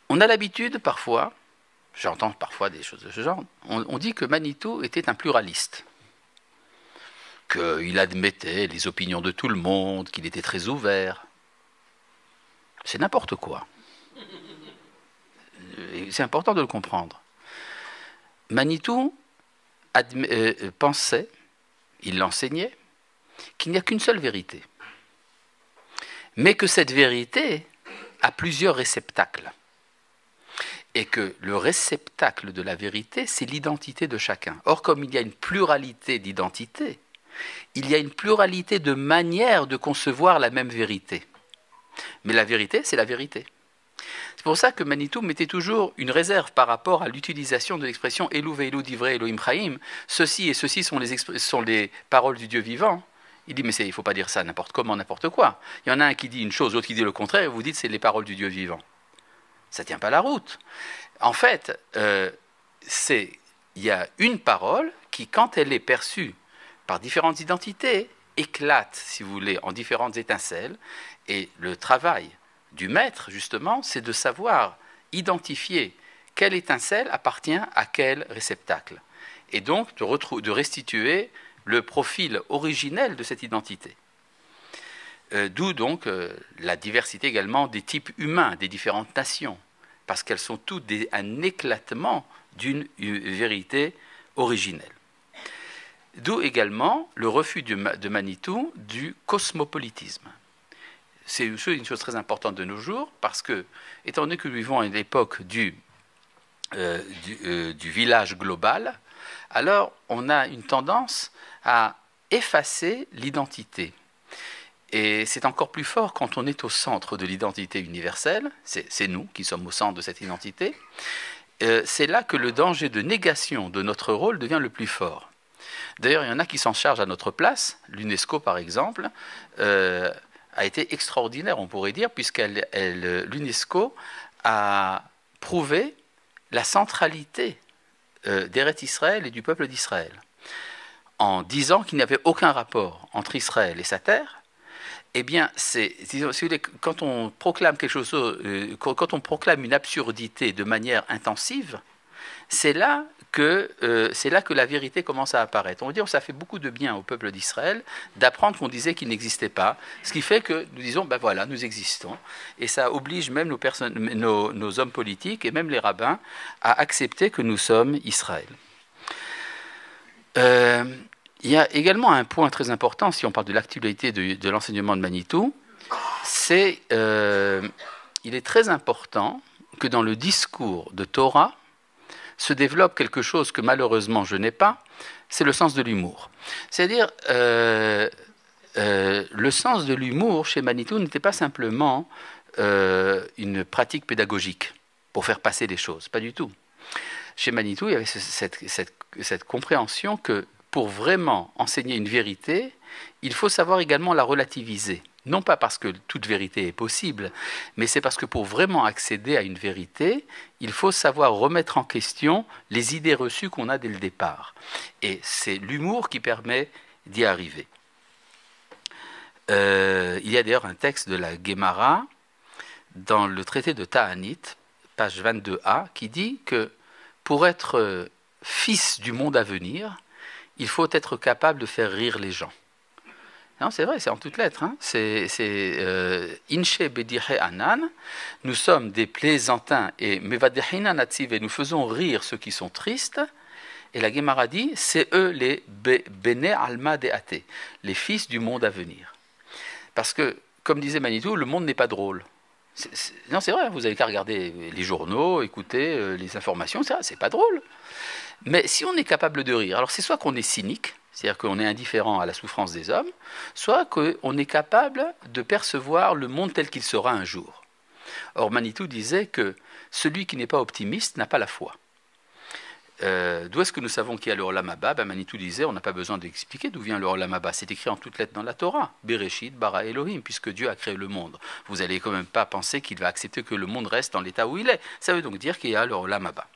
On a l'habitude parfois, j'entends parfois des choses de ce genre, on dit que Manitou était un pluraliste, qu'il admettait les opinions de tout le monde, qu'il était très ouvert. C'est n'importe quoi. C'est important de le comprendre. Manitou pensait, il l'enseignait, qu'il n'y a qu'une seule vérité, mais que cette vérité a plusieurs réceptacles. Et que le réceptacle de la vérité, c'est l'identité de chacun. Or, comme il y a une pluralité d'identités, il y a une pluralité de manières de concevoir la même vérité. Mais la vérité, c'est la vérité. C'est pour ça que Manitou mettait toujours une réserve par rapport à l'utilisation de l'expression Elou ve'elou divrei Elohim chaim. Ceci et ceci sont les paroles du Dieu vivant. Il dit, mais il ne faut pas dire ça n'importe comment, n'importe quoi. Il y en a un qui dit une chose, l'autre qui dit le contraire, et vous dites c'est les paroles du Dieu vivant. Ça ne tient pas la route. En fait, il y a une parole qui, quand elle est perçue par différentes identités, éclate, si vous voulez, en différentes étincelles. Et le travail du maître, justement, c'est de savoir identifier quelle étincelle appartient à quel réceptacle. Et donc de restituer le profil originel de cette identité. D'où donc la diversité également des types humains, des différentes nations, parce qu'elles sont toutes un éclatement d'une vérité originelle. D'où également le refus de Manitou du cosmopolitisme. C'est une chose très importante de nos jours, parce que, étant donné que nous vivons à une époque du village global, alors on a une tendance à effacer l'identité. Et c'est encore plus fort quand on est au centre de l'identité universelle, c'est nous qui sommes au centre de cette identité, c'est là que le danger de négation de notre rôle devient le plus fort. D'ailleurs, il y en a qui s'en chargent à notre place. L'UNESCO, par exemple, a été extraordinaire, on pourrait dire, puisque l'UNESCO a prouvé la centralité d'Eretz Israël et du peuple d'Israël, en disant qu'il n'y avait aucun rapport entre Israël et sa terre. Eh bien, quand on proclame quelque chose, quand on proclame une absurdité de manière intensive, c'est là que la vérité commence à apparaître. On va dire, ça fait beaucoup de bien au peuple d'Israël d'apprendre qu'on disait qu'il n'existait pas, ce qui fait que nous disons, ben voilà, nous existons. Et ça oblige même nos hommes politiques et même les rabbins à accepter que nous sommes Israël. Il y a également un point très important, si on parle de l'actualité de l'enseignement de Manitou, il est très important que dans le discours de Torah se développe quelque chose que malheureusement je n'ai pas, c'est le sens de l'humour. C'est-à-dire, le sens de l'humour chez Manitou n'était pas simplement une pratique pédagogique pour faire passer les choses, pas du tout. Chez Manitou, il y avait cette compréhension que pour vraiment enseigner une vérité, il faut savoir également la relativiser. Non pas parce que toute vérité est possible, mais c'est parce que pour vraiment accéder à une vérité, il faut savoir remettre en question les idées reçues qu'on a dès le départ. Et c'est l'humour qui permet d'y arriver. Il y a d'ailleurs un texte de la Gemara dans le traité de Ta'anit, page 22a, qui dit que pour être fils du monde à venir, il faut être capable de faire rire les gens. Non, c'est vrai, c'est en toutes lettres. Hein. Inche bediche anan, nous sommes des plaisantins et mevadechina natsive, et nous faisons rire ceux qui sont tristes. Et la Gemara dit, c'est eux les bene alma deate, les fils du monde à venir. Parce que, comme disait Manitou, le monde n'est pas drôle. Non, c'est vrai, vous n'avez qu'à regarder les journaux, écouter les informations, c'est pas drôle. Mais si on est capable de rire, alors c'est soit qu'on est cynique, c'est-à-dire qu'on est indifférent à la souffrance des hommes, soit qu'on est capable de percevoir le monde tel qu'il sera un jour. Or, Manitou disait que celui qui n'est pas optimiste n'a pas la foi. D'où est-ce que nous savons qu'il y a le Olam Haba? Manitou disait, on n'a pas besoin d'expliquer d'où vient le Olam Haba. C'est écrit en toutes lettres dans la Torah. Bereshit, bara Elohim, puisque Dieu a créé le monde. Vous n'allez quand même pas penser qu'il va accepter que le monde reste dans l'état où il est. Ça veut donc dire qu'il y a le Olam Haba.